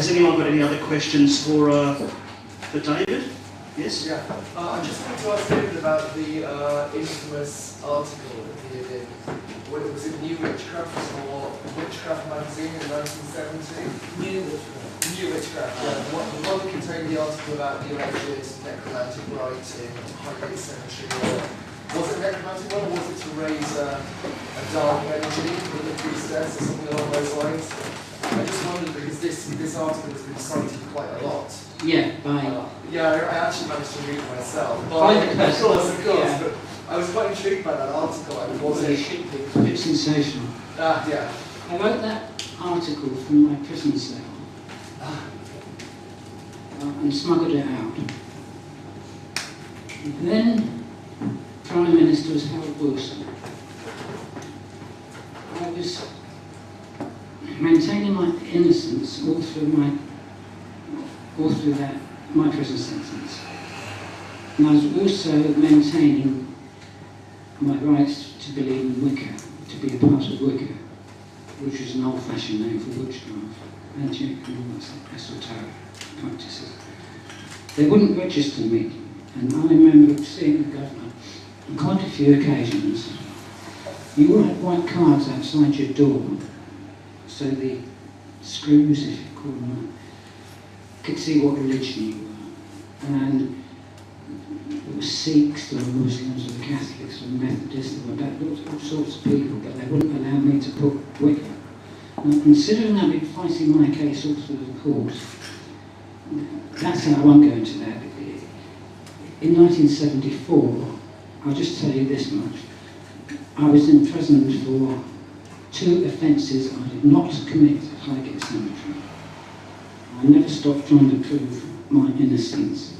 has anyone got any other questions for David? Yes? Yeah. I just wanted to ask David about the infamous article that he did in, was it New Witchcraft or Witchcraft magazine in 1970? New Witchcraft, yeah. The one that contained the article about the alleged necromantic rite in Highgate Cemetery. Was it necromantic one, or was it to raise a dark energy for the priestess or something along those lines? I just wondered because this article has been cited quite a lot. Yeah, yeah, I actually managed to read it myself. By the of course, yeah. but I was quite intrigued by that article. I was it should be. It's a bit sensational. Yeah. I wrote that article from my prison cell and smuggled it out. And then Prime Minister was Harold Wilson. I was maintaining my innocence all through my prison sentence. And I was also maintaining my rights to believe in Wicca, to be a part of Wicca, which is an old-fashioned name for witchcraft, magic and all that esoteric practices. They wouldn't register me, and I remember seeing the governor on quite a few occasions. You all had white cards outside your door, so the screws, if you call them, could see what religion you were. And there were Sikhs, there were Muslims, there were Catholics, there were Methodists, there were all sorts of people, but they wouldn't allow me to put Wicca. Now, considering I've been fighting my case all through the courts, that's how I won't go into that. In 1974, I'll just tell you this much, I was imprisoned for 2 offences I did not commit at Highgate Cemetery. I never stopped trying to prove my innocence.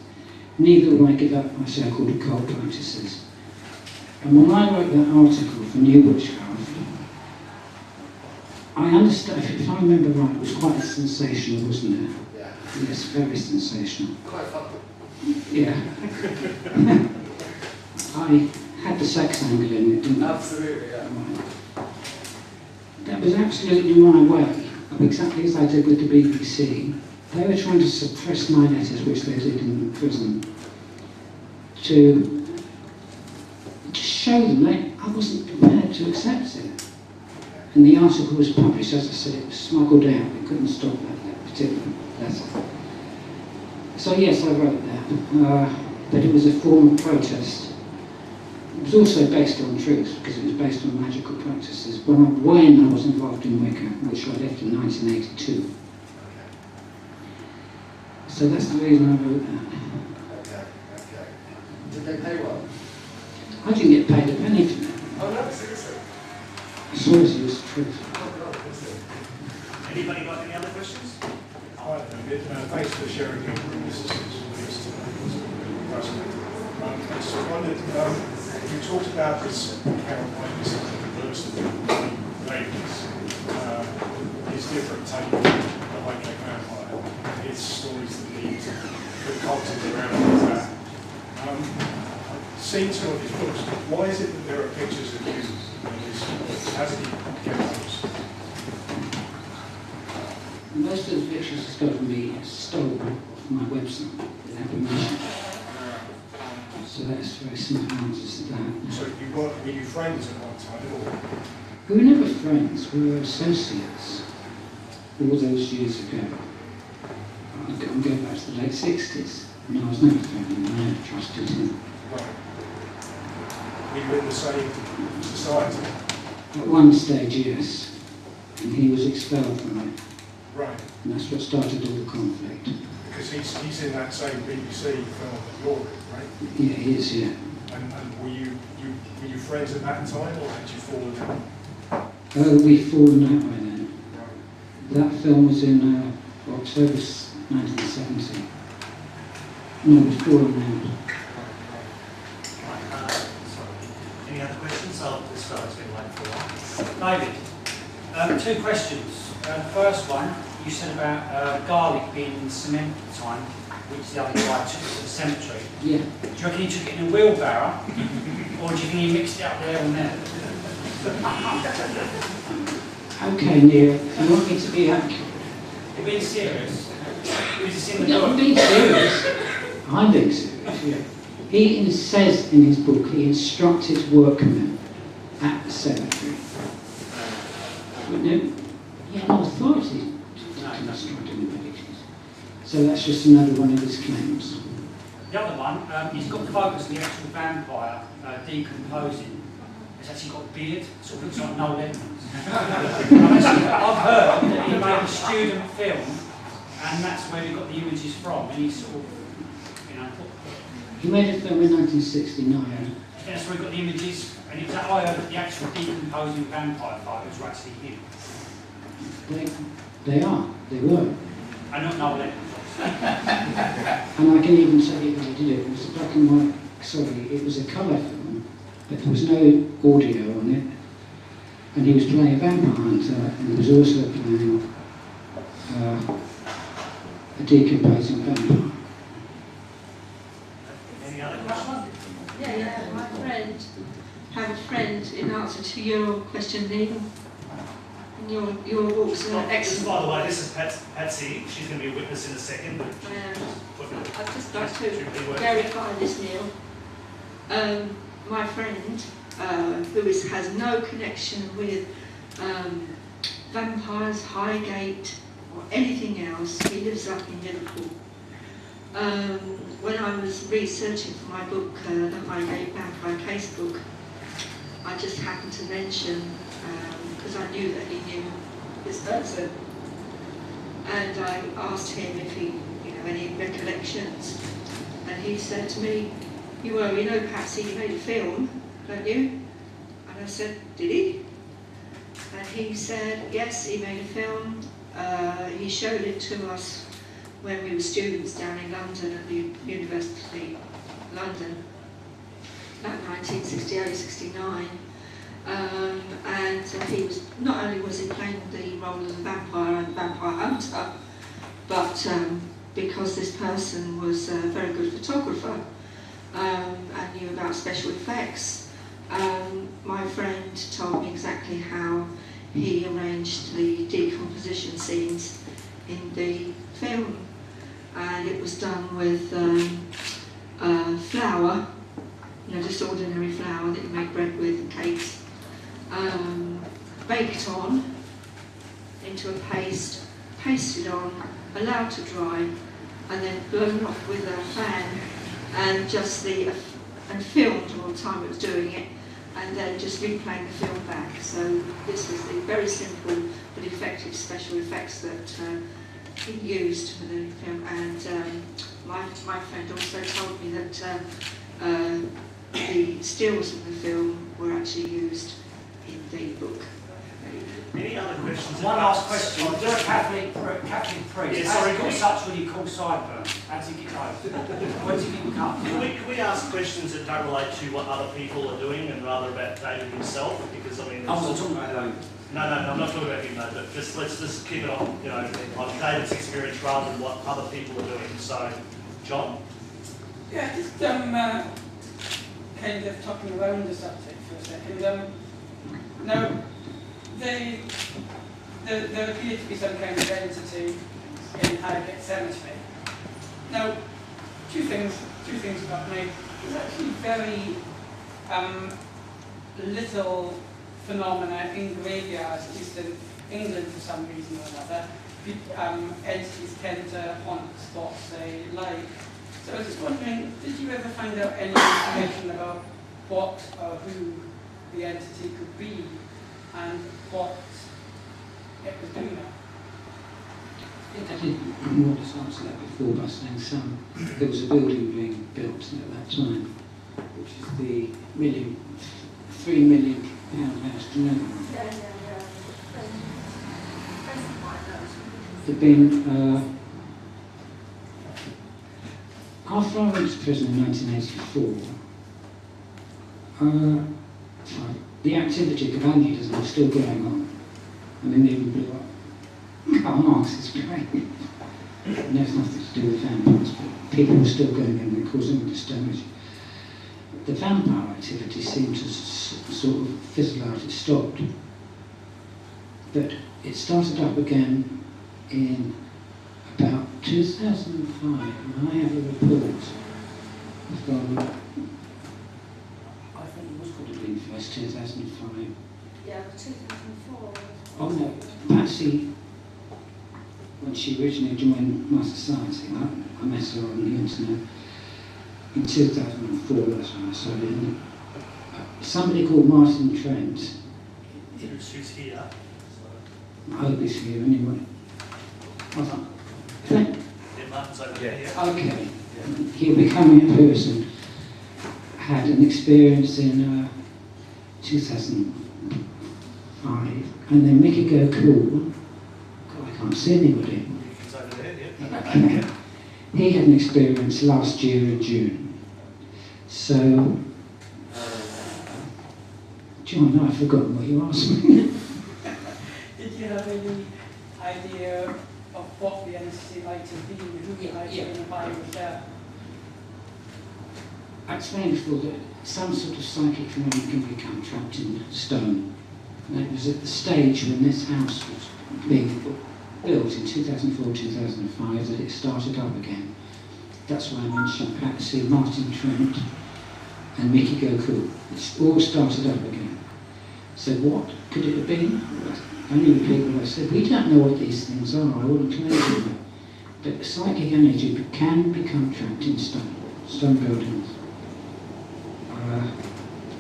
Neither would I give up my so-called occult practices. And when I wrote that article for New Witchcraft, I understand, if I remember right, it was quite sensational, wasn't it? Yeah. Yes, very sensational. Quite fun. Yeah. I had the sex angle in it, didn't I? Absolutely, yeah. That was absolutely my way, exactly as I did with the BBC. They were trying to suppress my letters, which they did in prison, to show them that I wasn't prepared to accept it. And the article was published, as I said, it was smuggled out. They couldn't stop that particular letter. So yes, I wrote that, but it was a form of protest. It was also based on truth, because it was based on magical practices. When I was involved in Wicca, which I left in 1982. So that's the reason I wrote that. Okay. Did they pay well? I didn't get paid a penny for that. Oh no, seriously? I swear it was the truth. Anybody got any other questions? Hi, David. Thanks for sharing your experiences with us tonight. I just wondered, you talked about this account like this universal ladies, his different take on the Highgate Vampire, his stories that lead the cultures around that. I've seen some of his books. Why is it that there are pictures of you in his books? How did he get those? Most of the pictures he's got of me stolen off my website without permission. So that's very simple answers to that. So were you friends at one time, or? We were never friends, we were associates all those years ago. I'm going back to the late 60s, and I was never friendly, I never trusted him. Right. Were you in the same society? At one stage, yes, and he was expelled from it. Right. And that's what started all the conflict. Because he's in that same BBC film that you're in, right? Yeah, he is, yeah. And were you friends at that time, or had you fallen out? Oh, we'd fallen out by then. Right. That film was in October 1970. No, we'd fallen out. Any other questions? This fellow's been waiting for a while. David, 2 questions. First one, you said about garlic being in cement at the time, which the other guy took to the cemetery. Yeah. Do you reckon he took it in a wheelbarrow, or do you think he mixed it up there and there? Okay, Neil, you want me to be accurate? You're being serious. Is this in the Yeah, book? I'm being serious. I'm being serious, yeah. He says in his book he instructed workmen at the cemetery. But no, he had no authority to instruct anybody. So that's just another one of his claims. The other one, he's got photos of the actual vampire decomposing. It's actually got a beard, sort of looks like Noel Edmonds. I've heard that he made a student film, and that's where he got the images from, and he sort of, you know, He made a film in 1969. that's where he got the images, and it was I heard that the actual decomposing vampire photos were actually him. They were. I don't know that. And I can even tell you how he did it. It was a black and white, it was a colour film, but there was no audio on it. And he was playing a vampire hunter, and he was also playing a decomposing vampire. Any other questions? Yeah, my friend, have a friend in answer to your question, Neil. And your books are Just excellent. by the way, this is Patsy. She's going to be a witness in a second. But I'd just like to verify this, Neil. My friend, who has no connection with vampires, Highgate, or anything else, he lives up in Liverpool. When I was researching for my book, the Highgate Vampire case book, I just happened to mention, because I knew that he knew this person, and I asked him if he, any recollections, and he said to me, you know, Patsy, you made a film, don't you? And I said, did he? And he said, yes, he made a film. He showed it to us when we were students down in London at the University of London, about 1968, 69. And he was, not only was he playing the role of the vampire and vampire hunter, but because this person was a very good photographer and knew about special effects, my friend told me exactly how he arranged the decomposition scenes in the film. And it was done with flour, just ordinary flour that you make bread with and cakes, baked on into a paste, pasted on, allowed to dry, and then blown off with a fan, and and filmed all the time it was doing it, and then just replaying the film back. So this was the very simple but effective special effects that he used for the film. And my friend also told me that the stills of the film were actually used in the book. Any other questions? One last question. You're a Catholic priest. Yeah, How sorry, do you can get we- such really cool sideburns? How does it get those? Where does it get cut? Can we ask questions that don't relate to what other people are doing and rather about David himself? Because I mean, I wasn't talking about David. no, I'm not talking about him though. But let's just keep it on, on David's experience rather than what other people are doing. So, John. Yeah, just kind of talking around the subject for a second. Now, there appeared to be some kind of entity in Highgate Cemetery. Now, two things about me. There's actually very little phenomena in graveyards, at least in England for some reason or another. Entities tend to haunt spots they like. So I was just wondering, did you ever find out any information about what or who the entity could be and what it was doing there? I think I did more to answer that before by saying there was a building being built at that time, which is the £3 million house. Do you know that? There'd been, after I went to prison in 1984, the activity of evangelism was still going on. I mean, they even blew up car masks, it's great. And there's nothing to do with vampires, but people were still going in and causing all this damage. The vampire activity seemed to sort of fizzle out, it stopped. But it started up again in about 2005, and I have a report from, I think it was probably first 2005. Yeah, 2004. Oh no, Patsy, when she originally joined my society, I met her on the internet in 2004, that's when I started. And somebody called Martin Trent, Who's here? I hope he's here anyway. Trent? Yeah, Martin's over here. Okay. He, becoming a person, had an experience in 2005, and then Mickey Gocool, God, I can't see anybody. He's over there, yeah. He had an experience last year in June. So, John, I've forgotten what you asked me. Did you have any idea of what the entity might have been, who might have been, and why it was there? I explained before that some sort of psychic phenomena can become trapped in stone. And it was at the stage when this house was being built in 2004-2005 that it started up again. That's why I mentioned Patsy, Martin Trent and Mickey Gocool. It's all started up again. So what could it have been? Only the people I said, we don't know what these things are, I wouldn't claim to, but psychic energy can become trapped in stone buildings.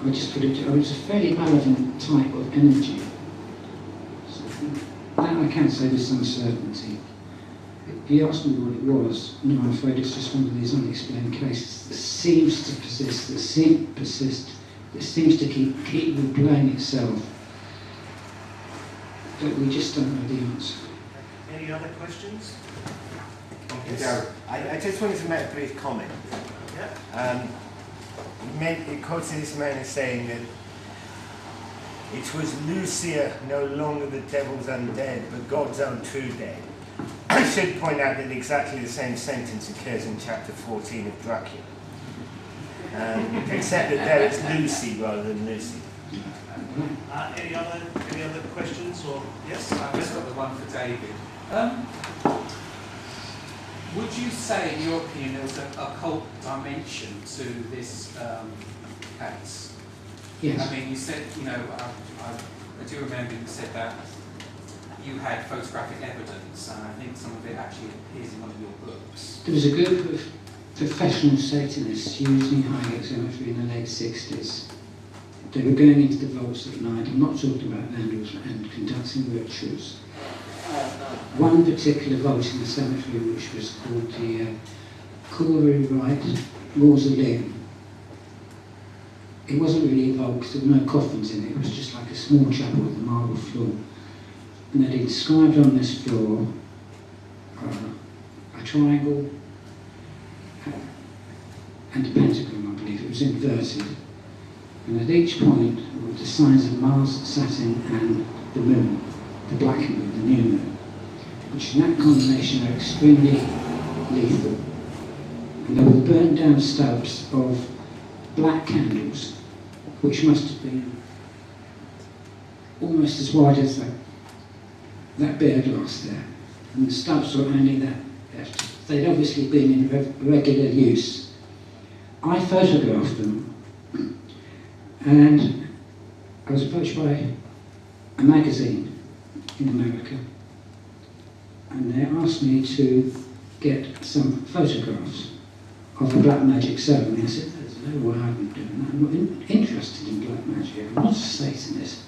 I just put it, it's a fairly relevant type of energy. So that I can say with some certainty. If you asked me what it was, no, I'm afraid it's just one of these unexplained cases that seems to persist, that seems to keep replaying itself. But we just don't know the answer. Any other questions? Yes. I just wanted to make a brief comment. Yeah. It quoted this man as saying that it was Lucia, no longer the devil's undead, but God's own true dead. I should point out that exactly the same sentence occurs in chapter 14 of Dracula. Except that there it's Lucy rather than Lucy. Any other questions or yes? I've just got the one for David. Would you say, in your opinion, there was an occult dimension to this case? Yes. I mean, you said, I do remember you said that you had photographic evidence, and I think some of it actually appears in one of your books. There was a group of professional Satanists using Highgate Cemetery in the late 60s. They were going into the vaults at night. I'm not talking about vandals and conducting rituals. One particular vault in the cemetery, which was called the Corey Wright Mausoleum. It wasn't really a vault because there were no coffins in it. It was just like a small chapel with a marble floor. And they'd inscribed on this floor a triangle and a pentagram, I believe. It was inverted. And at each point were the signs of Mars, Saturn and the moon, the black moon, the new moon, which in that combination are extremely lethal. And there were burnt down stubs of black candles, which must have been almost as wide as that beer glass there. And the stubs were only that. They'd obviously been in regular use. I photographed them, and I was approached by a magazine in America, and they asked me to get some photographs of a black magic ceremony. I said, there's no way I'm doing that. I'm not interested in black magic. I'm not a Satanist.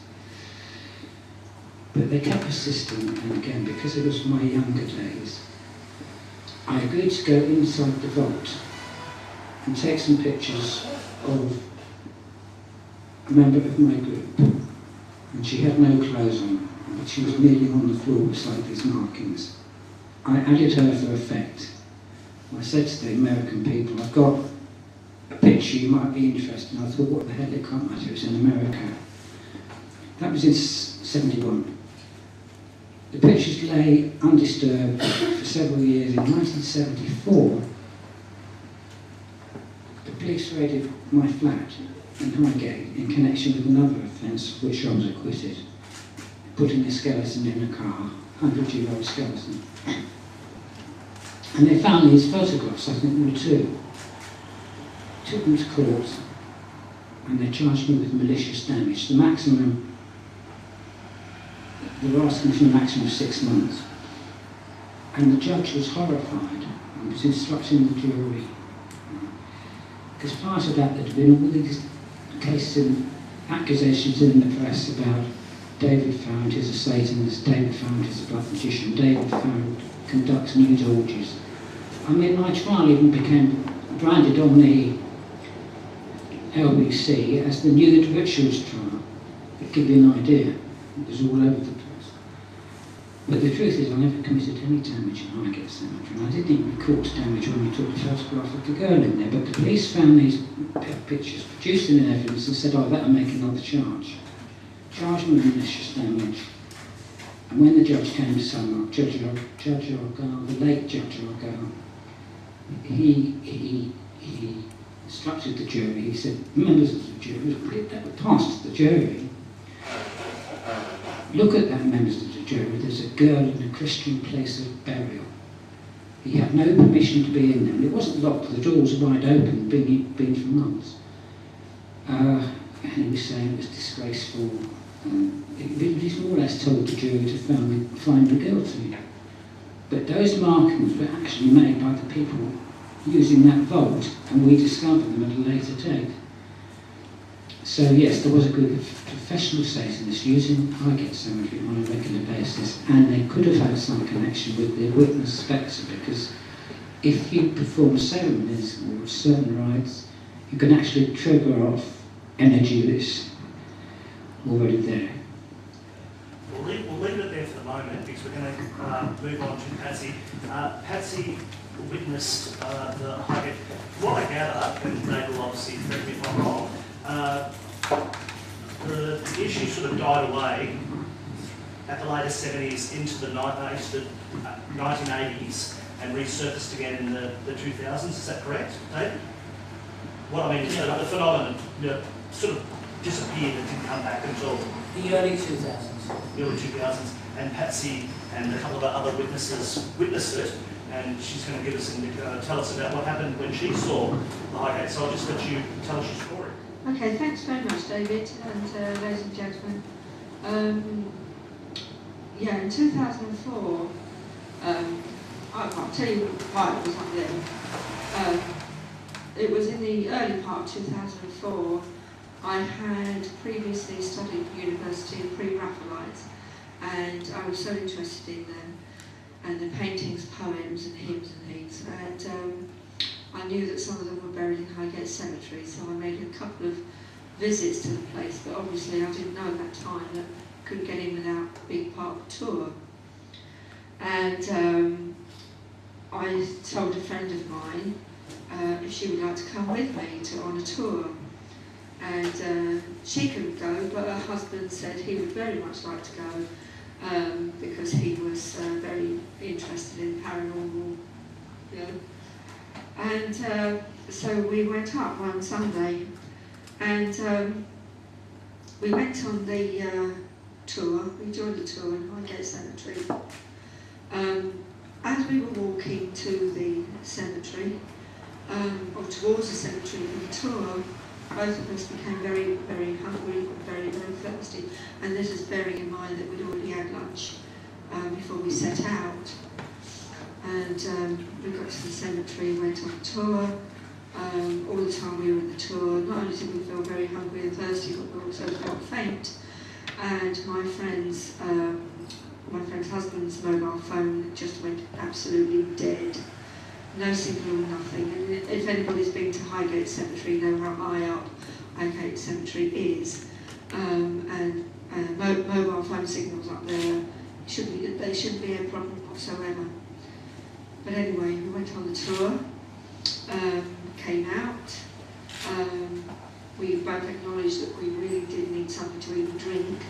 But they kept persisting, and again, because it was my younger days, I agreed to go inside the vault and take some pictures of a member of my group. And she had no clothes on, but she was kneeling on the floor beside these markings. I added her for effect. I said to the American people, I've got a picture you might be interested in. I thought, what the hell, it can't matter, it's in America. That was in 71. The pictures lay undisturbed for several years. In 1974, the police raided my flat in Highgate in connection with another offence for which I was acquitted, putting a skeleton in a car, 100-year-old skeleton. And they found these photographs, I think there were two. Took them to court, and they charged me with malicious damage. The maximum, they were asking for a maximum of 6 months. And the judge was horrified and was instructing the jury. Because prior to that, there'd been all these cases and accusations in the press about David Farrant is a Satanist, David Farrant is a black magician, David Farrant conducts nude orgies. I mean, my trial even became branded on the LBC as the nude rituals trial. To give you an idea, it was all over the place. But the truth is, I never committed any damage in Highgate Cemetery. I didn't even record damage when we took the photograph of the girl in there, but the police found these pictures, produced them in evidence, and said, "Oh, I better make another charge." Charged me with malicious damage. And when the judge came to sum up, Judge Argyle, the late Judge Argyle, he instructed the jury. He said, members of the jury, that were passed to the jury, look at that, members of the jury, there's a girl in a Christian place of burial. He had no permission to be in there. It wasn't locked, the doors were wide open, been for months. And he was saying it was disgraceful. He more or less told the jury to find the guilty. But those markings were actually made by the people using that vault, and we discovered them at a later date. So yes, there was a group of professional Satanists using Highgate Cemetery on a regular basis, and they could have had some connection with the witness spectre, because if you perform ceremonies or certain rites, you can actually trigger off energy that's already there. We'll leave it there for the moment, because we're going to move on to Patsy. Patsy witnessed the Highgate. What I gather, and David will obviously correct me if I'm wrong, the issue sort of died away at the later 70s into the 1980s and resurfaced again in the 2000s. Is that correct, David? What I mean is the phenomenon sort of disappeared and didn't come back until the early 2000s. The early 2000s. And Patsy and a couple of other witnesses witnessed it, and she's going to give us tell us about what happened when she saw the Highgate. So I'll just let you tell us your story. Okay, thanks very much, David, and ladies and gentlemen. Yeah, in 2004, I'll tell you why it was up there. It was in the early part of 2004. I had previously studied at university in pre-Raphaelites, and I was so interested in them, and the paintings, poems, and hymns and things. And I knew that some of them were buried in Highgate Cemetery, so I made a couple of visits to the place, but obviously I didn't know at that time that I couldn't get in without being part of the tour. And I told a friend of mine if she would like to come with me on a tour. And she couldn't go, but her husband said he would very much like to go because he was very interested in paranormal, you know. And so we went up one Sunday, and we went on the tour. We joined the tour in Highgate Cemetery. As we were walking to the cemetery, or towards the cemetery for the tour, both of us became very, very hungry, very, very thirsty. And this is bearing in mind that we'd already had lunch before we set out. And we got to the cemetery, went on the tour. All the time we were on the tour, not only did we feel very hungry and thirsty, but we also felt faint. And my friend's husband's mobile phone just went absolutely dead. No signal, nothing. And if anybody's been to Highgate Cemetery, know how high up Highgate Cemetery is. And mobile phone signals up there, they shouldn't be a problem whatsoever. But anyway, we went on the tour, came out. We both acknowledged that we really did need something to eat and drink,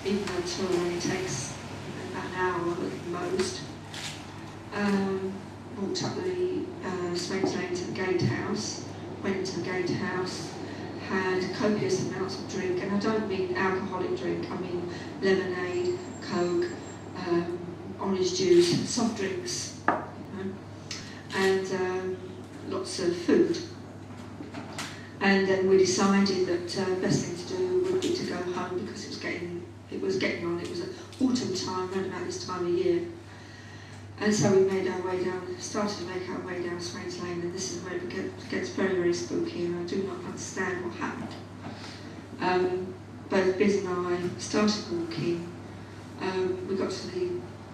even though the tour only takes about an hour at most. Walked up the Swains Lane to the gatehouse, went to the gatehouse, had copious amounts of drink, and I don't mean alcoholic drink, I mean lemonade, Coke, orange juice, soft drinks. You know? lots of food. And then we decided that the best thing to do would be to go home because it was getting on. It was autumn time, around about this time of year. And so we made our way down, started to make our way down Swains Lane, and this is where it gets very, very spooky, and I do not understand what happened. Both Biz and I started walking. We got to the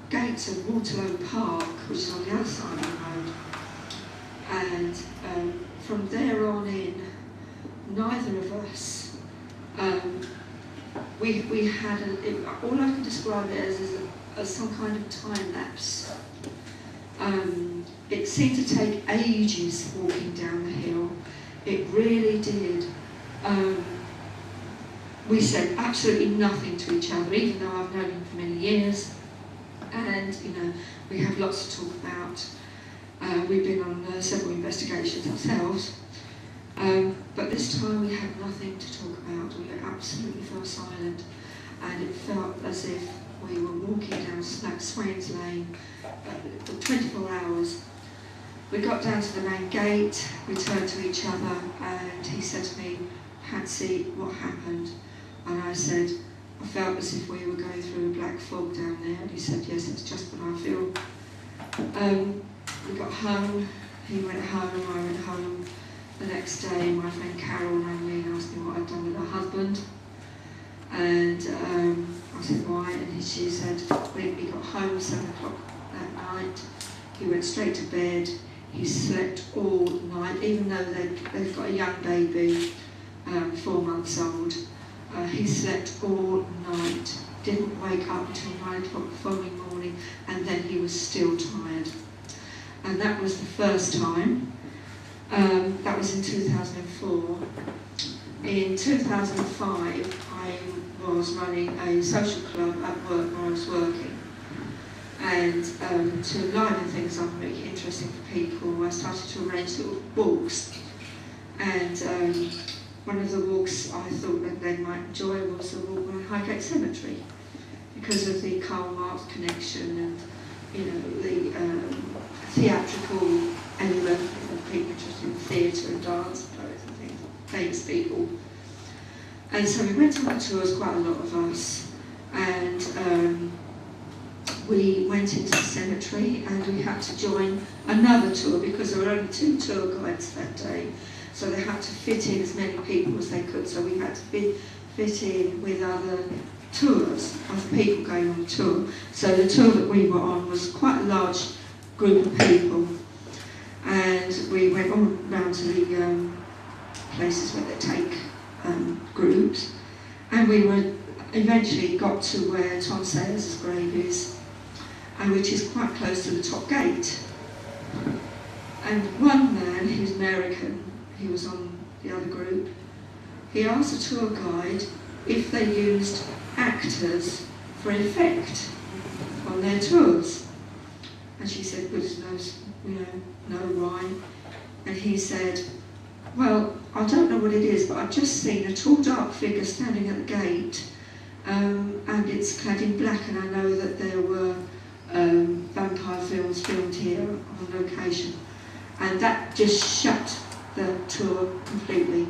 gates of Waterloo Park, which is on the other side of the road. And from there on in, neither of us, we had, all I can describe it as some kind of time lapse. It seemed to take ages walking down the hill. It really did. We said absolutely nothing to each other, even though I've known him for many years. And, you know, we have lots to talk about. We've been on several investigations ourselves. But this time we had nothing to talk about. We absolutely fell silent. And it felt as if we were walking down Swains Lane for 24 hours. We got down to the main gate, we turned to each other, and he said to me, "Patsy, what happened?" And I said, "I felt as if we were going through a black fog down there." And he said, "Yes, it's just what I feel." We got home, he went home, I went home. The next day, my friend Carol rang me and asked me what I'd done with her husband. And I said, "Why?" And she said, he got home 7 o'clock that night. He went straight to bed. He slept all night, even though they've got a young baby, 4 months old. He slept all night, didn't wake up until 9 o'clock the following morning, and then he was still tired. And that was the first time. That was in 2004. In 2005, I was running a social club at work where I was working. And to enliven things up and make it interesting for people, I started to arrange little walks. And one of the walks I thought that they might enjoy was the walk around Highgate Cemetery, because of the Karl Marx connection and, you know, the theatrical element of people interested in theatre and dance and poets and things, famous people. And so we went on the tours, quite a lot of us, and we went into the cemetery and we had to join another tour because there were only 2 tour guides that day, so they had to fit in as many people as they could, so we had to fit in with other tours, other people going on the tour. So the tour that we were on was quite a large group of people, and we went all round to the places where they take groups, and we were eventually got to where Tom Sayers' grave is, and which is quite close to the top gate. And one man, he was American, he was on the other group, he asked the tour guide if they used actors for effect on their tours. And she said, "Goodness knows, no, why?" And he said, "Well, I don't know what it is, but I've just seen a tall, dark figure standing at the gate, and it's clad in black, and I know that there were vampire films filmed here on location." And that just shut the tour completely.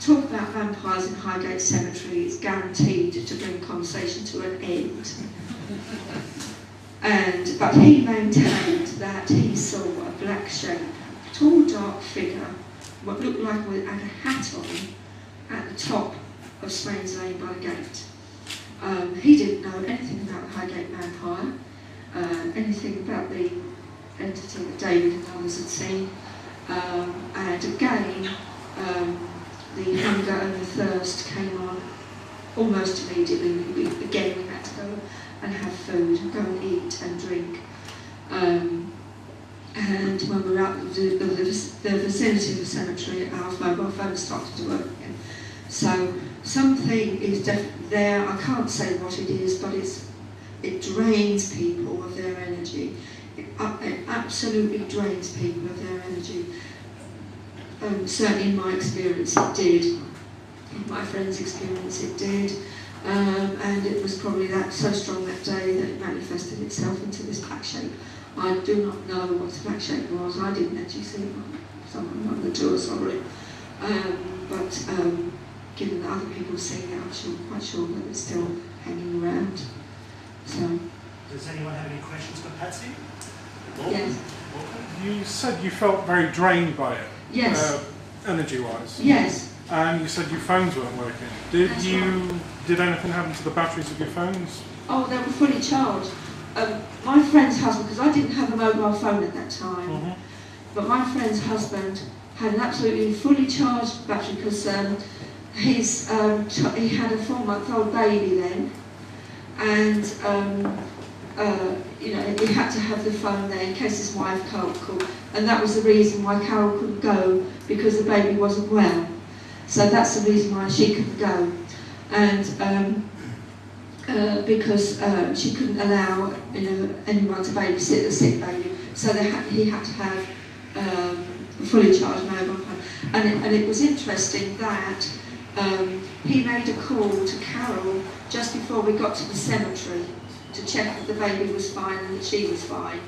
Talk about vampires in Highgate Cemetery is guaranteed to bring conversation to an end. But he maintained that he saw a black shape, tall, dark figure, what looked like it had a hat on, at the top of Swains Lane by the gate. He didn't know anything about the Highgate Vampire, anything about the entity that David and others had seen. And again, the hunger and the thirst came on almost immediately. We had to go and have food, go and eat and drink. And when we were out the vicinity of the cemetery, our mobile phone started to work again. So something is definitely there. I can't say what it is, but it drains people of their energy. It absolutely drains people of their energy. Certainly in my experience it did. In my friend's experience it did. And it was probably so strong that day that it manifested itself into this black shape. I do not know what the black shape was. I didn't actually see it someone on the door, sorry. But given that other people have seen it, I'm quite sure that it's still hanging around. So. Does anyone have any questions for Patsy? Yes. You said you felt very drained by it. Yes. Energy-wise. Yes. And you said your phones weren't working. Did anything happen to the batteries of your phones? Oh, they were fully charged. My friend's husband, because I didn't have a mobile phone at that time, but my friend's husband had an absolutely fully charged battery because he had a 4-month-old baby then, and you know, he had to have the phone there in case his wife called, and that was the reason why Carol couldn't go, because the baby wasn't well. So that's the reason why she couldn't go, and because she couldn't allow anyone to babysit a sick baby, so he had to have a fully charged mobile phone. And it was interesting that he made a call to Carol just before we got to the cemetery to check that the baby was fine and that she was fine.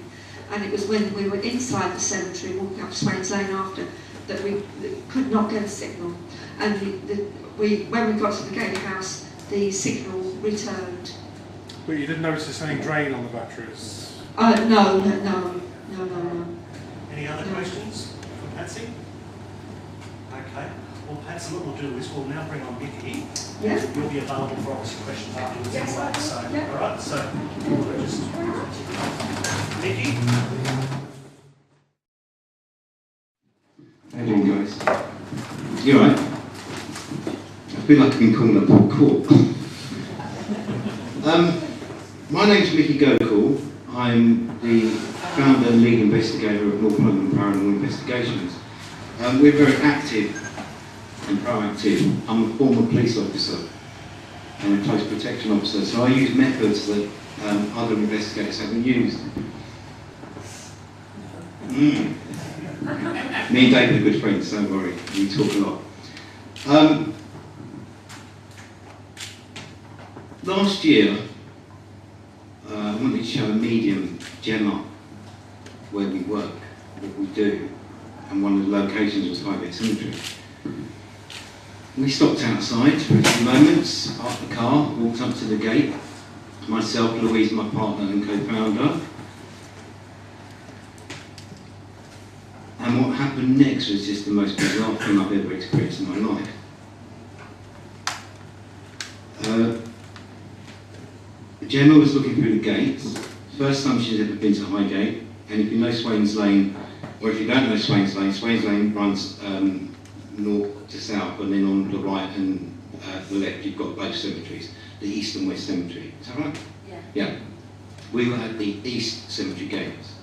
And it was when we were inside the cemetery, walking up Swains Lane after, that we could not get a signal. And when we got to the gatehouse, the signal returned. But you didn't notice any drain on the batteries? No. Any other questions for Patsy? Okay. Well, Patsy, what we'll do is we'll now bring on Vicky. Yeah. You'll be available for obviously questions afterwards. Yes, anyway, so, yeah. all right. So we'll just Vicky. How you doing, guys? You alright? I feel like I've been called up for court. My name's Mickey Gocool. I'm the founder and lead investigator of North London Paranmormal Investigations. We're very active and proactive. I'm a former police officer and a close protection officer, so I use methods that other investigators haven't used. Me and David are good friends, don't worry, we talk a lot. Last year, I wanted to show a medium, Gemma, where we work, what we do, and one of the locations was Highgate Cemetery. We stopped outside for a few moments, parked the car, walked up to the gate, myself, Louise, my partner and co-founder. And what happened next was just the most bizarre thing I've ever experienced in my life. Gemma was looking through the gates. First time she's ever been to Highgate, and if you know Swains Lane, or if you don't know Swains Lane runs north to south, and then on the right and the left you've got both cemeteries, the East and West Cemetery. Is that right? Yeah. Yeah. We were at the East Cemetery gates.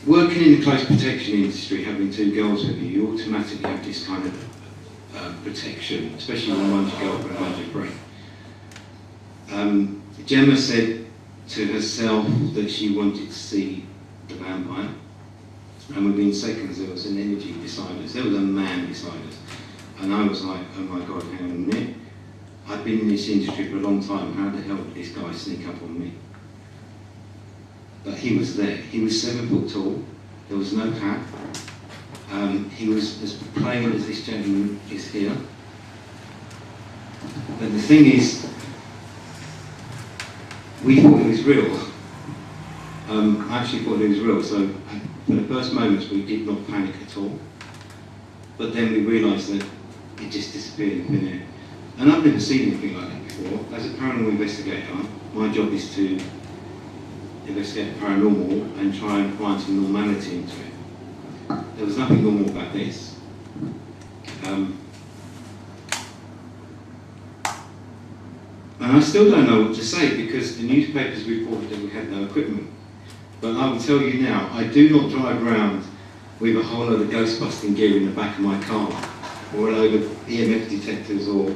Working in the close protection industry, having two girls with you, you automatically have this kind of protection, especially when one's your girlfriend and one's your friend. Gemma said to herself that she wanted to see the vampire, and within seconds there was an energy beside us. There was a man beside us, and I was like, oh my God, hang on a minute. I've been in this industry for a long time. How the hell did this guy sneak up on me? But he was there. He was 7 foot tall. There was no hat. He was as plain as this gentleman is here. But the thing is, we thought it was real. I actually thought it was real, so for the first moments we did not panic at all. But then we realised that it just disappeared in thin air. And I've never seen anything like that before. As a paranormal investigator, my job is to investigate the paranormal and try and find some normality into it. There was nothing normal about this. And I still don't know what to say because the newspapers reported that we had no equipment. But I will tell you now, I do not drive around with a whole load of ghost busting gear in the back of my car, or a load of EMF detectors or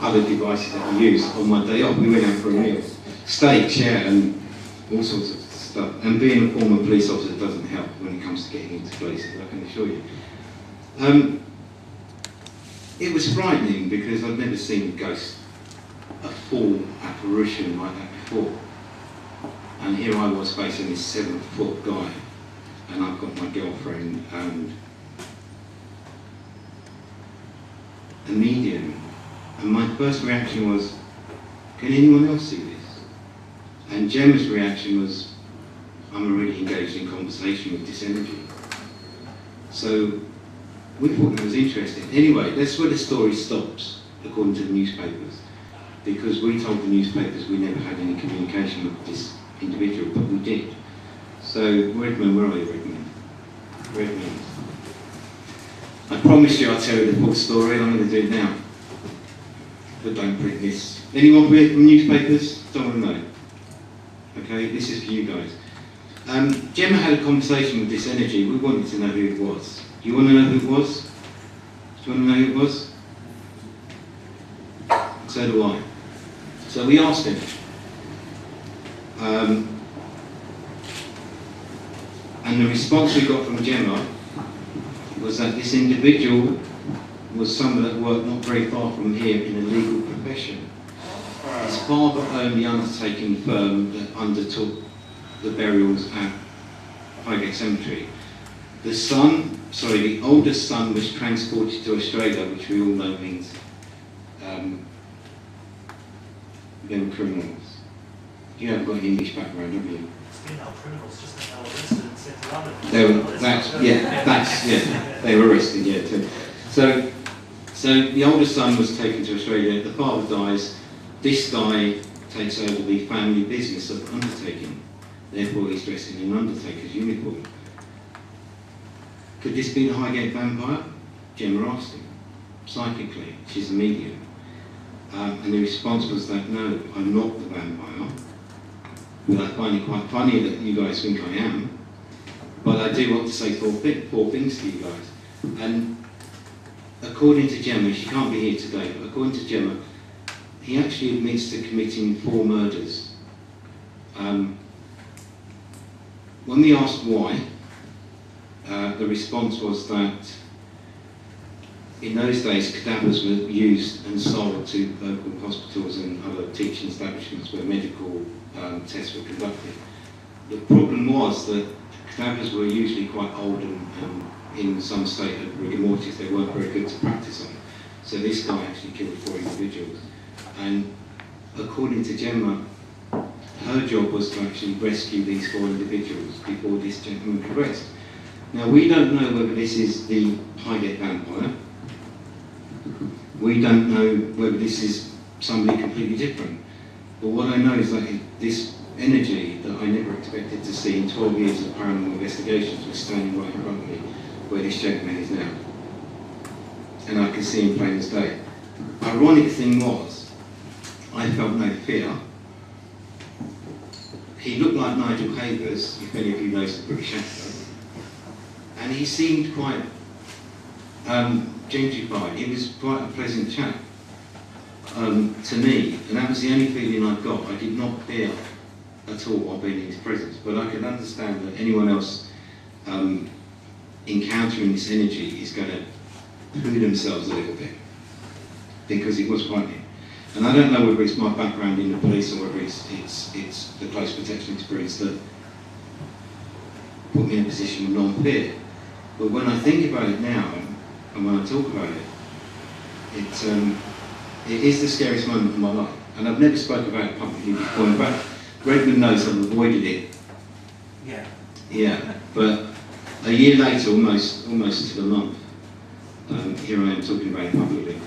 other devices that we use on my day off. We went out for a meal, steak, yeah, and all sorts of stuff. And being a former police officer doesn't help when it comes to getting into places, I can assure you. It was frightening because I'd never seen a ghost, a full apparition like that before. And here I was facing this 7-foot guy, and I've got my girlfriend and a medium. And my first reaction was, can anyone else see this? And Gemma's reaction was, I'm already engaged in conversation with this energy. So we thought it was interesting. Anyway, that's where the story stops, according to the newspapers. Because we told the newspapers we never had any communication with this individual, but we did. So, Redmond, where are you, Redmond? Redmond. I promise you I'll tell you the full story, I'm going to do it now. But don't print this. Anyone read from newspapers? Don't want to know. Okay, this is for you guys. Gemma had a conversation with this energy. We wanted to know who it was. Do you want to know who it was? Do you want to know who it was? So do I. So we asked him. And the response we got from Gemma was that this individual was someone that worked not very far from here in a legal profession. His father owned the undertaking firm that undertook the burials at Highgate Cemetery. The oldest son was transported to Australia, which we all know means they were criminals. You haven't got an English background, have you? It's been our criminals, just like our arrested and sent to London. They were arrested, yeah, too. So the oldest son was taken to Australia, the father dies, this guy takes over the family business of undertaking, therefore he's dressed in an undertaker's uniform. Could this be the Highgate Vampire? Gemma asked him, psychically, she's a medium. And the response was that, no, I'm not the vampire. But I find it quite funny that you guys think I am. But I do want to say four things to you guys. And according to Gemma, she can't be here today, but according to Gemma, he actually admits to committing 4 murders. When we asked why, the response was that in those days cadavers were used and sold to local hospitals and other teaching establishments where medical tests were conducted. The problem was that cadavers were usually quite old and in some state of rigor mortis. They weren't very good to practice on. So this guy actually killed 4 individuals. And according to Gemma, her job was to actually rescue these 4 individuals before this gentleman progressed. Now we don't know whether this is the Highgate Vampire. We don't know whether this is somebody completely different. But what I know is that this energy that I never expected to see in 12 years of paranormal investigations was standing right in front of me, where this gentleman is now. And I can see him plain as day. Ironic thing was, I felt no fear. He looked like Nigel Havers, if any of you know the British actor. And he seemed quite gentrified. He was quite a pleasant chap to me, and that was the only feeling I got. I did not fear at all of being in his presence, but I could understand that anyone else encountering this energy is going to poo themselves a little bit, because it was frightening. And I don't know whether it's my background in the police or whether it's the close protection experience that put me in a position of non-fear. But when I think about it now, and when I talk about it, it is the scariest moment of my life. And I've never spoken about it publicly before. In fact, Redmond knows I've avoided it. Yeah. Yeah, but a year later, almost to the month, here I am talking about it publicly.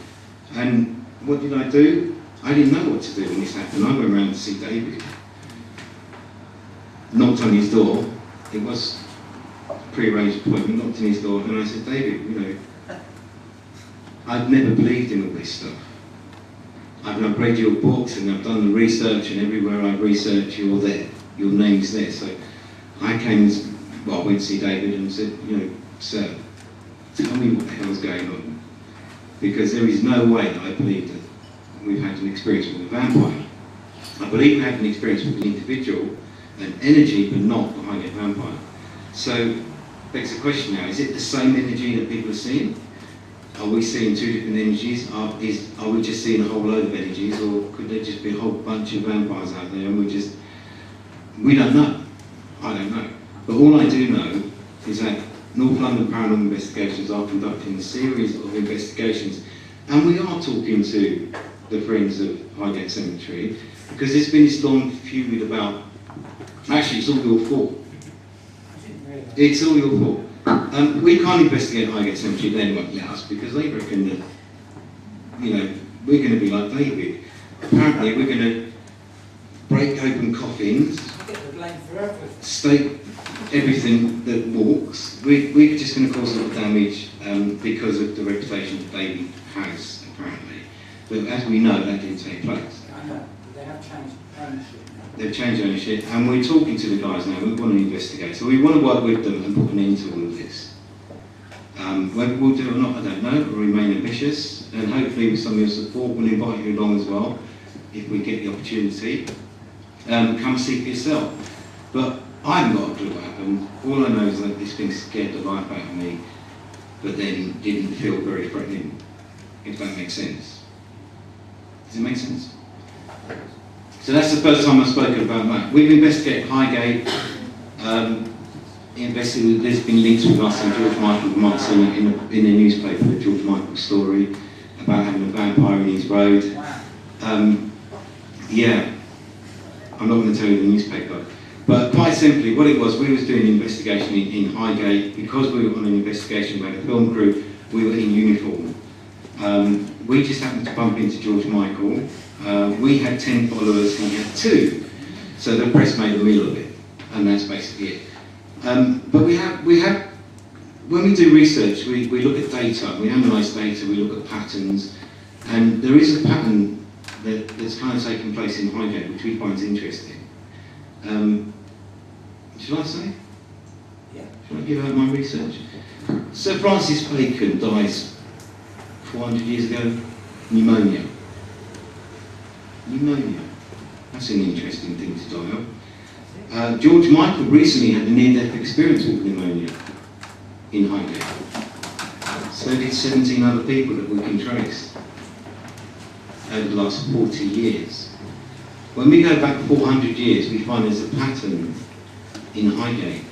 And what did I do? I didn't know what to do when this happened. I went around to see David. Knocked on his door. It was a pre-arranged appointment. Knocked on his door, and I said, David, you know, I've never believed in all this stuff. I've read your books and I've done the research, and everywhere I research, you're there. Your name's there. So I came, I went to see David and said, you know, sir, tell me what the hell's going on. Because there is no way that I believe that we've had an experience with a vampire. I believe we had an experience with an individual, an energy, but not the Highgate Vampire. So, begs the question now, is it the same energy that people are seeing? Are we seeing 2 different energies? Are we just seeing a whole load of energies, or could there just be a whole bunch of vampires out there and we're just We don't know. I don't know. But all I do know is that North London Paranormal Investigations are conducting a series of investigations, and we are talking to the friends of Highgate Cemetery, because there's been this long feud about, actually it's all your fault. It's all your fault. We can't investigate Highgate Cemetery, they won't let us, because they reckon that, you know, we're going to be like David. Apparently we're going to break open coffins, stake everything that walks. We're just going to cause a lot of damage because of the reputation that David has, apparently. But as we know, that didn't take place. I know, they have changed ownership. They've changed ownership, and we're talking to the guys now. We want to investigate, so we want to work with them and put an end to all of this. Whether we'll do it or not, I don't know. We'll remain ambitious, and hopefully with some of your support, we'll invite you along as well, if we get the opportunity. Come see for yourself. But I haven't got a clue what happened. All I know is that this thing scared the life out of me, but then didn't feel very threatening, if that makes sense. Does it make sense? So that's the first time I've spoken about that. We've investigated Highgate, there's been links with us and George Michael Martin in the newspaper, the George Michael story about having a vampire in his road. Yeah, I'm not going to tell you the newspaper. But quite simply, what it was, we was doing an investigation in Highgate. Because we were on an investigation, we had a film crew, we were in uniform. We just happened to bump into George Michael. We had 10 followers, he had 2. So the press made a meal of it, and that's basically it. But we have, when we do research, we look at data, we analyse data, we look at patterns, and there is a pattern that's kind of taking place in Highgate, which we find interesting. Should I say? Yeah. Should I give out my research? Sir Francis Bacon dies 400 years ago, pneumonia. Pneumonia. That's an interesting thing to die of. George Michael recently had a near-death experience with pneumonia in Highgate. So did 17 other people that we can trace over the last 40 years. When we go back 400 years, we find there's a pattern in Highgate.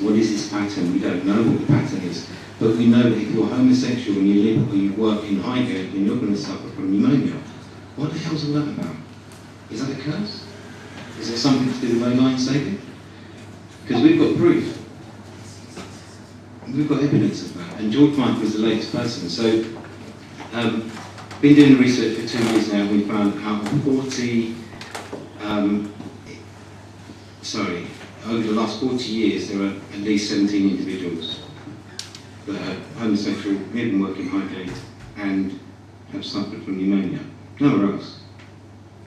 What is this pattern? We don't know what the pattern is, but we know that if you're homosexual and you live or you work in Highgate, then you're going to suffer from pneumonia. What the hell's all that about? Is that a curse? Is there something to do with online saving? Because we've got proof. We've got evidence of that. And George Michael was the latest person. So, been doing the research for 2 years now. We found out of 40, over the last 40 years, there are at least 17 individuals that are homosexual, live and work in Highgate, and have suffered from pneumonia. Nowhere else.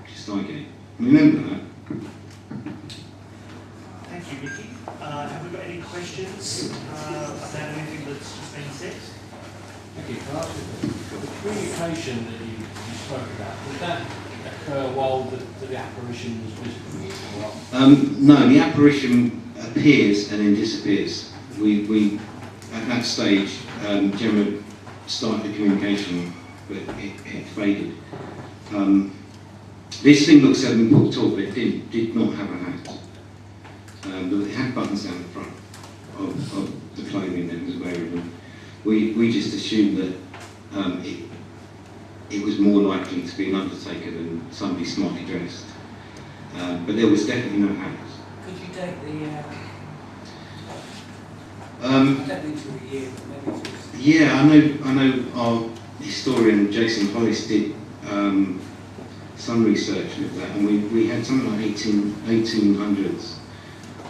Just Highgate. Remember that. Thank you, Vicky. Have we got any questions about anything that's just been said? Thank you. Can I ask you, the communication that you spoke about, did that occur while the apparition was visible? No, the apparition appears and then disappears. We at that stage, Gemma started the communication, but it faded. This thing looks 7 foot tall, but it did not have a hat. But it had buttons down the front of the clothing that it was wearing. We just assumed that it was more likely to be an undertaker than somebody smartly dressed. But there was definitely no hat. Could you date the... I don't think to a year, but maybe to... Yeah, I know our historian Jason Hollis did some research with that, and we had something like 1800s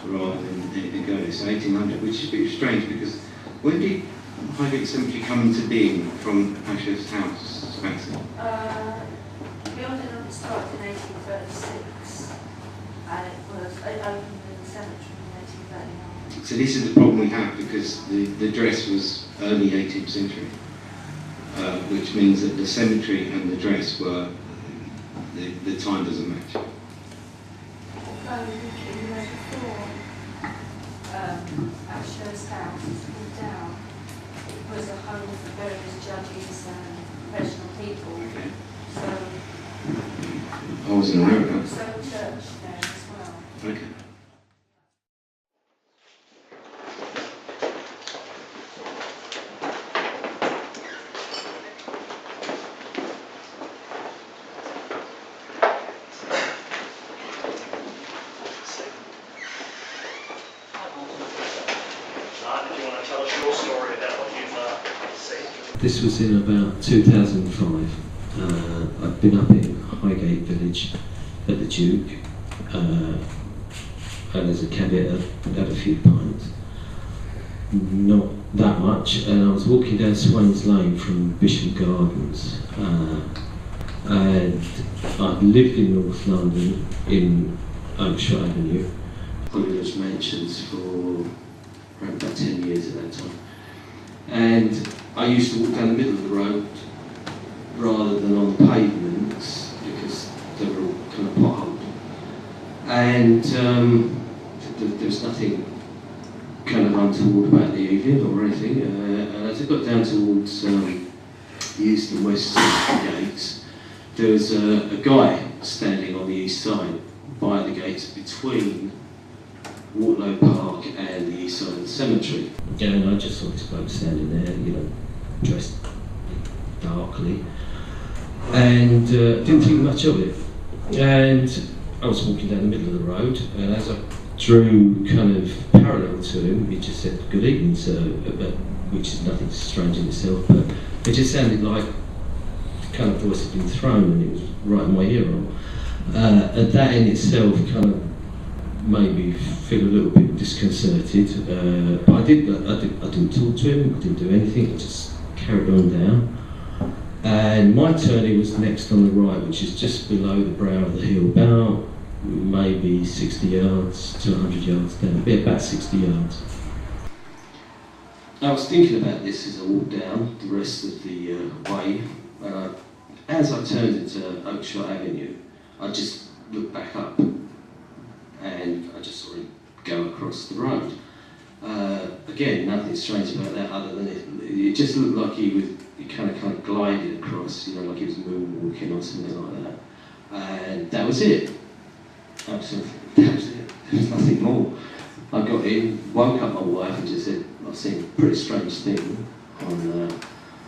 rather than ago, so 1800, which is a bit strange because when did Highgate Cemetery come into being from Asher's house, Patsy? Building up started in 1836 and it opened in the cemetery in 1839. So this is the problem we have because the dress was early 18th century, which means that the cemetery and the dress were, the time doesn't match. Before Asher's house was pulled down, it was a home for various judges and professional people. Okay. So I wasn't aware of that. So church there as well. Okay. This was in about 2005. I'd been up in Highgate Village at the Duke, and as a caveat, I'd had a few pints. Not that much, and I was walking down Swains Lane from Bishop Gardens, and I'd lived in North London in Oakshott Avenue. Hollywood mansions for around about 10 years at that time. And I used to walk down the middle of the road rather than on the pavements because they were all kind of potholed. And there was nothing kind of untoward about the evening or anything. And as I got down towards the east and west gates, there was a guy standing on the east side by the gates between Waterloo Park and the east side of the cemetery. Yeah, and I just saw this bloke standing there, you know, dressed darkly, and didn't think much of it. And I was walking down the middle of the road, and as I drew kind of parallel to him, he just said, "Good evening, sir," which is nothing strange in itself, but it just sounded like the kind of voice had been thrown, and it was right in my ear roll. And that in itself kind of made me feel a little bit disconcerted, but I didn't talk to him, I didn't do anything, I just carried on down. And my turning was next on the right, which is just below the brow of the hill, about maybe 60 yards to 100 yards down, about 60 yards. I was thinking about this as I walked down the rest of the way, and as I turned into Oakshott Avenue, I just looked back up, and I just saw him go across the road. Again, nothing strange about that other than it just looked like he kind of glided across, you know, like he was moonwalking or something like that. And that was it. Absolutely, that was it. There was nothing more. I got in, woke up my wife and just said, "I've seen a pretty strange thing on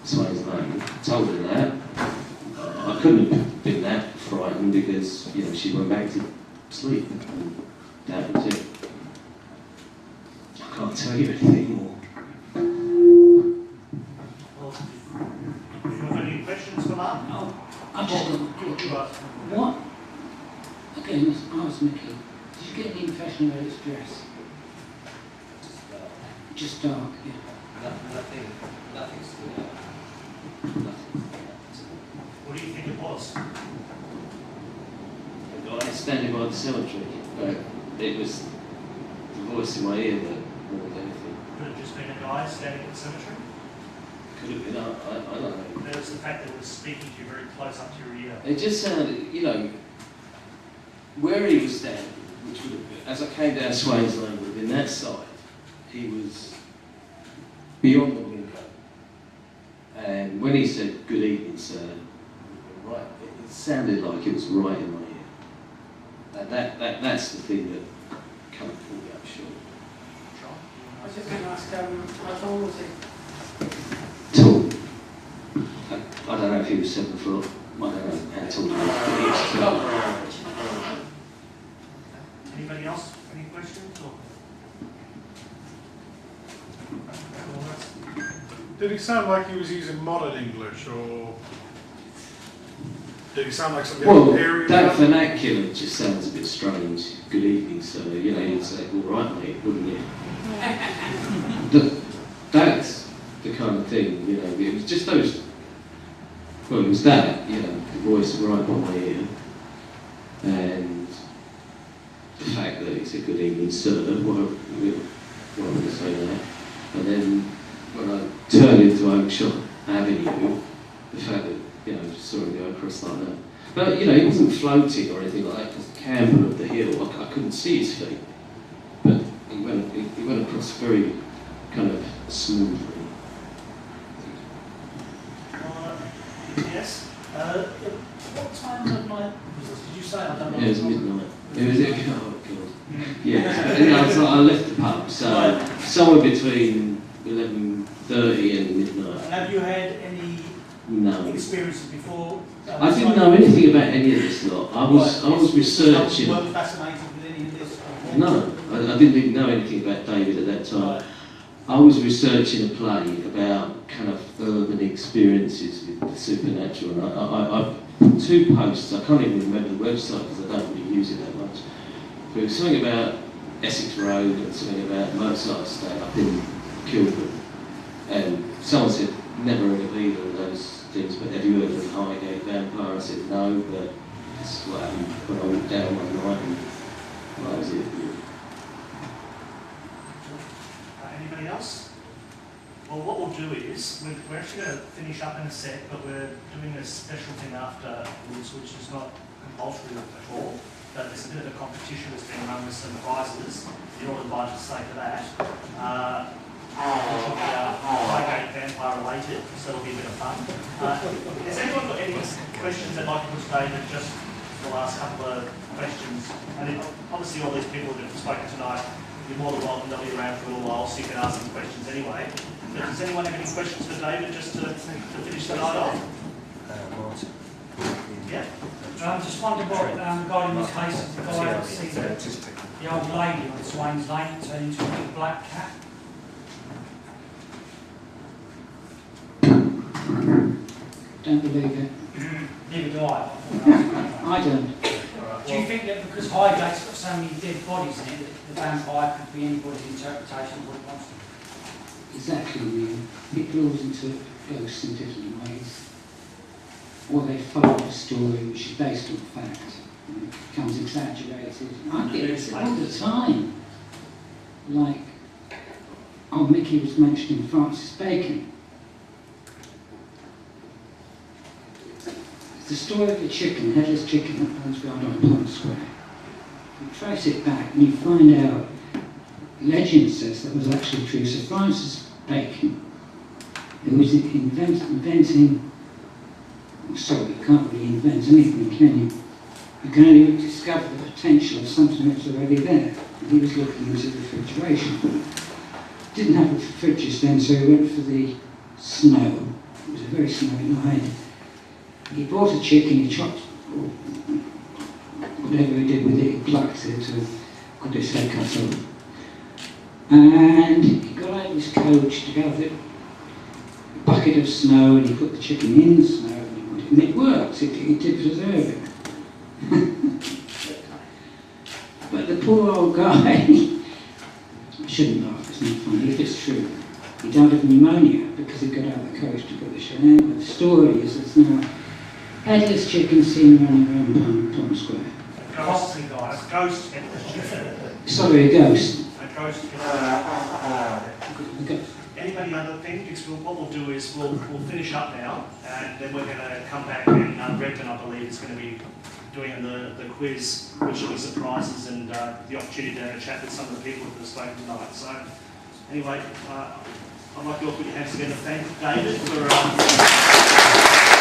Swains Lane." Told her that. I couldn't have been that frightened because, you know, she went back to sleep. And that was it. I can't tell you anything more. Well, do you have any questions for Mark? No, I just what? Okay, ask Mickey. Did you get any impression about its dress? Just dark, yeah. Nothing stood out. What do you think it was? I was standing by the cemetery, but it was the voice in my ear that more than anything. Could it just been a guy standing at the cemetery? Could have been, I don't know. There was the fact that it was speaking to you very close up to your ear. It just sounded, you know, where he was standing, which would have been, as I came down Swains Lane, would have been that side, he was beyond the window. And when he said, "Good evening, sir," right, it sounded like it was right in my ear. That's the thing that kind of pulled me up short. I was just going to ask, how tall was he? Tall. I don't know if he was 7 foot. I don't know how tall he was, but he was tall. Anybody else? Any questions? Or? Did it sound like he was using modern English, or did he sound like somebody Well, area? that vernacular just sounds a bit strange. "Good evening, sir." You know, you'd say, "All right, mate," wouldn't you? That's the kind of thing, you know. It was just those. Well, it was that, you know, the voice right by my ear, and the fact that he said, "Good evening, sir." Why would I say that? And then when I turned into Oakshott Avenue, the fact that, you know, just saw him go across like that. But, you know, he wasn't floating or anything like that, because the camber of the hill, I couldn't see his feet. But he went across very kind of smoothly. Yes. What time of night was this? Did you say? I don't know. Yeah, it was midnight. It was, oh God. Yeah, I left the pub, so somewhere between 11:30 and midnight. And have you had any experiences before? I didn't know anything about any of this lot. I was researching. You weren't fascinated with any of this? No, I didn't even know anything about David at that time. I was researching a play about kind of urban experiences with the supernatural, and I put 2 posts. I can't even remember the website because I don't really use it that much. But it was something about Essex Road and something about Mozart Estate up in Kilburn. And someone said, never heard of either of those things, but have you heard of the Highgate Vampire? I said, no, but this is what happened when I walked down one night and that was it. Anybody else? Well, what we'll do is, we're actually going to finish up in a sec, but we're doing a special thing afterwards, which is not compulsory at all, but there's a bit of a competition that's been run with some prizes. You're all invited to stay for that. Which will be Highgate Vampire related, so it'll be a bit of fun. Has anyone got any questions they'd like to put to David, just the last couple of questions? And obviously all these people that have spoken tonight, you're more than welcome, they'll be around for a little while, so you can ask them questions anyway. But does anyone have any questions for David, just to finish the night off? Martin. Yeah? Just wondered what regarding this case of the guy that see the old lady on Swains Lane turn into a big black cat. Don't believe it. Neither do I. I don't. Do you think that because Highgate's got so many dead bodies in it, that the vampire could be anybody's interpretation of what it wants to be? Exactly. People always interpret ghosts in different ways. Or they follow a story which is based on fact. And it becomes exaggerated. I get this all the time. Like, Mickey was mentioning Francis Bacon. The story of the chicken, headless chicken that runs around on Pond Square. You trace it back and you find out, legend says that was actually true. So Francis Bacon, who was inventing, sorry, you can't really invent anything, can you? You can only discover the potential of something that's already there. And he was looking into refrigeration. Didn't have refrigerators then, so he went for the snow. It was a very snowy night. He bought a chicken, he chopped, or whatever he did with it, he plucked it, or got its head cut off. And he got out of his coach to go with a bucket of snow, and he put the chicken in the snow, and it worked, it did preserve it. But the poor old guy, I shouldn't laugh, it's not funny, if it's true. He died of pneumonia because he got out of the coach to put the shit in. But the story is it's now headless chicken seen running around Pond Square. A ghost headless chicken. Sorry, a ghost. A ghost. Anybody other thing? Because what we'll do is we'll finish up now, and then we're going to come back, and Redmond, I believe, is going to be doing the quiz, which will be surprises, and the opportunity to have a chat with some of the people that have spoken tonight. So, anyway, I'd like you all to put your hands together. Thank David for...